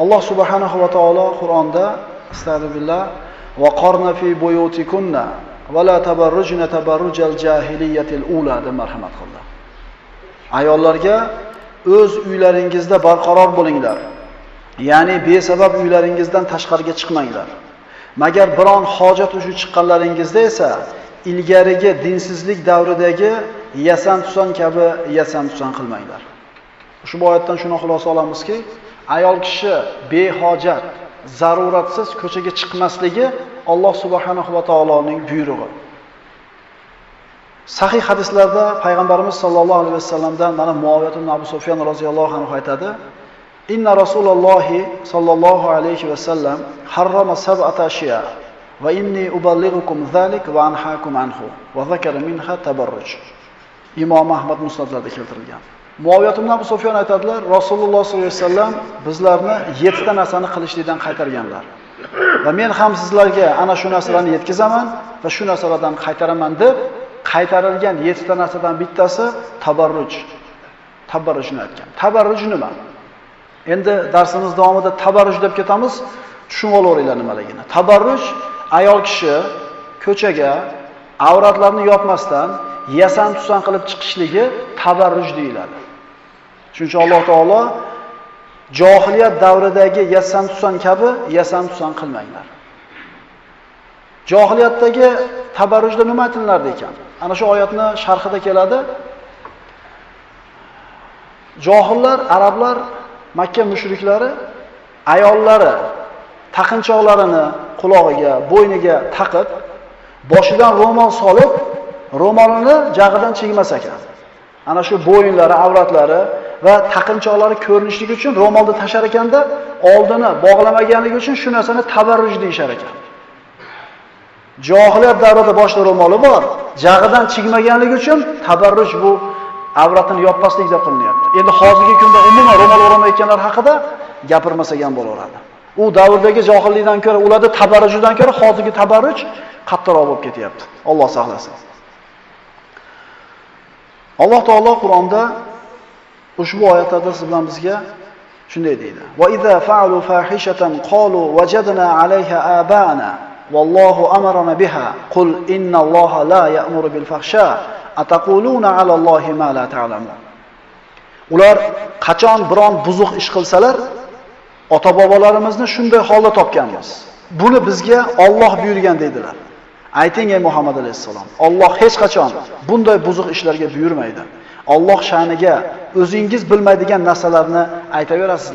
Alloh subhanahu va taolo Qur'onda astagfirullah va qarna fi buyutikunna va la tabarrujna tabarrujal jahiliyatil ula deb marhamat qildi. Ayollarga o'z uylaringizda barqaror bo'linglar. Ya'ni besabab uylaringizdan tashqariga chiqmanglar. Magar biron hojat uchun chiqqanlaringizda esa ilgarigi dinsizlik davridagi yasan-tusan kabi yasan-tusan qilmanglar. Ushbu oyatdan shuni xulosa olamizki, ayol kishi behojat, zaruratsiz ko'chaga chiqmasligi Alloh subhanahu va taoloning buyrug'i. Sahih hadislarda payg'ambarimiz sollallohu alayhi vasallamdan mana Muaviyat ibn Abu Sufyan roziyallohu anhu aytadi: "Inna Rasulullohi sollallohu alayhi vasallam harrama sab'ata ashiya va inni uballighukum zalik va anhaakum anhu va zakara minha tabarruj." Imom Ahmad musnadlarida keltirilgan. Muaviyat ibn Abu Sufyan aytadilar, Rasululloh sollallohu alayhi vasallam bizlarni 7 ta narsani qilishlikdan qaytarganlar. Va men ham sizlarga ana shu narsalarni yetkazaman va shu narsalardan qaytaraman deb qaytarilgan 7 ta narsadan bittasi tabarruj. Tabarrujni aytgan. Tabarruj nima? Endi darsimiz davomida tabarruj deb ketamiz, tushunib olaveringlar nimaligini. Tabarruj ayol kishi ko'chaga avratlarini yopmasdan yasan-tusan qilib chiqishligi tabarruj deyiladi. Shuning uchun Alloh taolo johiliyat davridagi yasan-tusan kabi yasan-tusan qilmanglar. Johiliyatdagi tabarrujda nima aytilardi ekan? Ana shu oyatni sharhida keladi. Johillar, arablar, Makka mushriklari ayollari taqinchoqlarini qulog'iga, bo'yniga taqib, boshidan ro'mol solib, ro'molini jag'idan chigmas ekan. Ana shu bo'yinlari, avratlari va taqinchoqlari ko'rinishligi uchun ro'molni tashar ekanda, oldini bog'lamaganligi uchun shu narsani tabarruj deyshar ekan. Johiliyat davrida boshida ro'moli bor, jag'idan chigmaganligi uchun tabarruj bu avratini yopmaslik deb qilinyapti. Endi hozirgi kunda umuman ro'mol o'ramayotganlar haqida gapirmasak ham bo'laveradi. U davrdagi johillikdan ko'ra, ularda tabarrujdan ko'ra hozirgi tabarruj qattiqroq bo'lib ketyapti. Alloh saqlasin. Alloh taolo Qur'onda ushbu oyatlarda siz bilan bizga shunday deydi: "Va idza fa'alu fahishatan qalu wajadna 'alayha aba'ana wallohu amarna biha qul innalloha la ya'muru bil fahsha ataquluna 'alallohi ma la ta'lamun." Ular qachon biron buzuq ish qilsalar, ota-bobolarimizni shunday holda topganmiz. Buni bizga Alloh buyurgan dedilar. Ayting ey Muhammad alayhisalom, Alloh hech qachon bunday buzuq ishlarga buyurmaydi. Alloh sha'niga o'zingiz bilmaydigan narsalarni aytaverasiz.